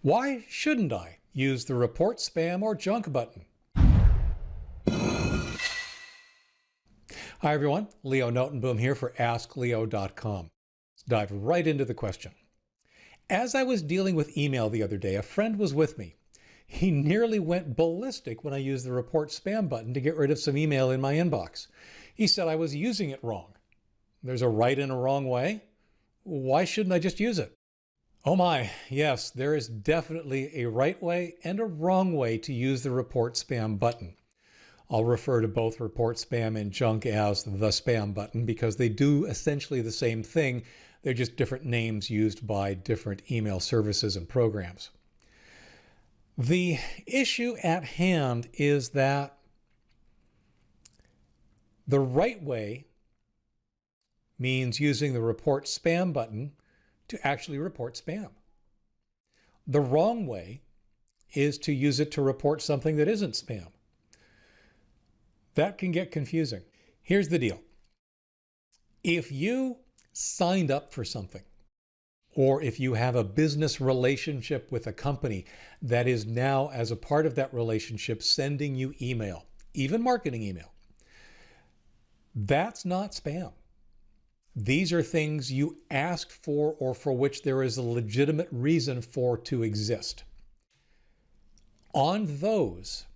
Why shouldn't I use the report spam or junk button? Hi everyone, Leo Notenboom here for askleo.com. Let's dive right into the question. As I was dealing with email the other day, a friend was with me. He nearly went ballistic when I used the report spam button to get rid of some email in my inbox. He said I was using it wrong. There's a right and a wrong way. Why shouldn't I just use it? Oh my, yes, there is definitely a right way and a wrong way to use the report spam button. I'll refer to both report spam and junk as the spam button because they do essentially the same thing. They're just different names used by different email services and programs. The issue at hand is that the right way means using the report spam button to actually report spam. The wrong way is to use it to report something that isn't spam. That can get confusing. Here's the deal. If you signed up for something, or if you have a business relationship with a company that is now, as a part of that relationship, sending you email, even marketing email, that's not spam. These are things you asked for or for which there is a legitimate reason for to exist. On those,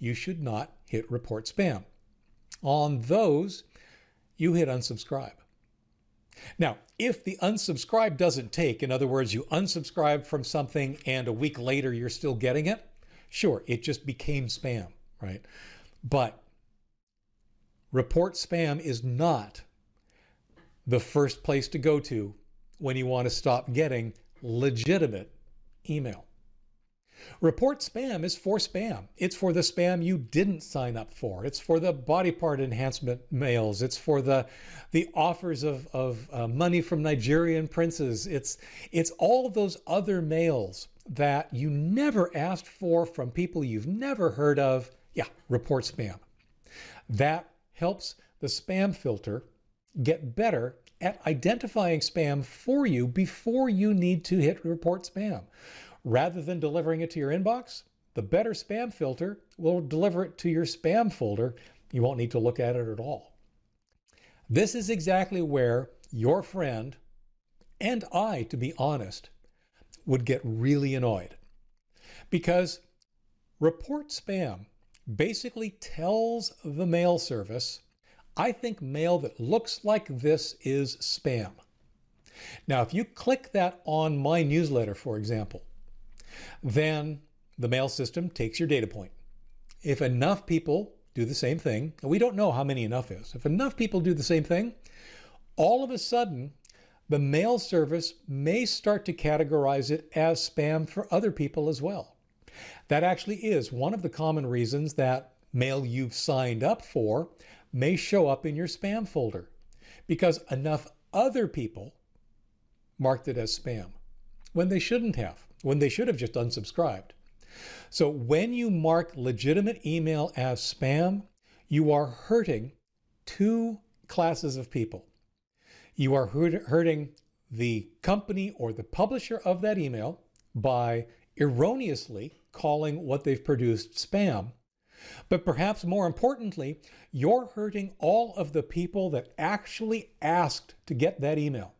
you should not hit report spam. On those, you hit unsubscribe. Now, if the unsubscribe doesn't take, in other words, you unsubscribe from something and a week later you're still getting it, sure, it just became spam, right? But report spam is not the first place to go to when you want to stop getting legitimate email. Report spam is for spam. It's for the spam you didn't sign up for. It's for the body part enhancement mails. It's for the offers of money from Nigerian princes. It's all those other mails that you never asked for from people you've never heard of. Yeah, report spam. That helps the spam filter get better at identifying spam for you before you need to hit report spam. Rather than delivering it to your inbox, the better spam filter will deliver it to your spam folder. You won't need to look at it at all. This is exactly where your friend, and I, to be honest, would get really annoyed. Because report spam basically tells the mail service, I think mail that looks like this is spam. Now, if you click that on my newsletter, for example, then the mail system takes your data point. If enough people do the same thing, and we don't know how many enough is, if enough people do the same thing, all of a sudden, the mail service may start to categorize it as spam for other people as well. That actually is one of the common reasons that mail you've signed up for may show up in your spam folder, because enough other people marked it as spam when they shouldn't have, when they should have just unsubscribed. So when you mark legitimate email as spam, you are hurting two classes of people. You are hurting the company or the publisher of that email by erroneously calling what they've produced spam. But perhaps more importantly, you're hurting all of the people that actually asked to get that email,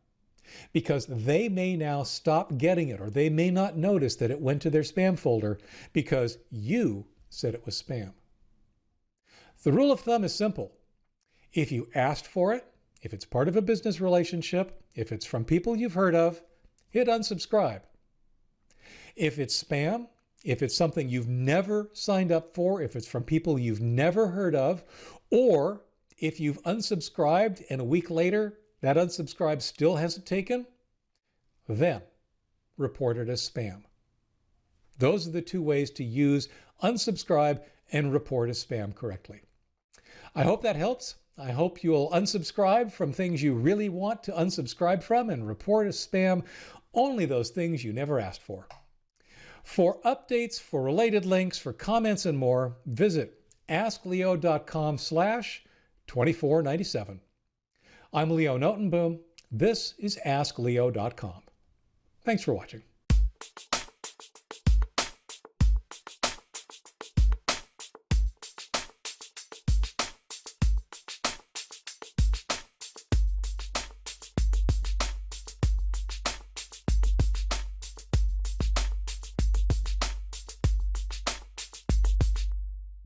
because they may now stop getting it, or they may not notice that it went to their spam folder because you said it was spam. The rule of thumb is simple. If you asked for it, if it's part of a business relationship, if it's from people you've heard of, hit unsubscribe. If it's spam, if it's something you've never signed up for, if it's from people you've never heard of, or if you've unsubscribed and a week later that unsubscribe still hasn't taken, then report it as spam. Those are the two ways to use unsubscribe and report as spam correctly. I hope that helps. I hope you'll unsubscribe from things you really want to unsubscribe from and report as spam only those things you never asked for. For updates, for related links, for comments and more, visit askleo.com/2497. I'm Leo Notenboom. This is askleo.com. Thanks for watching.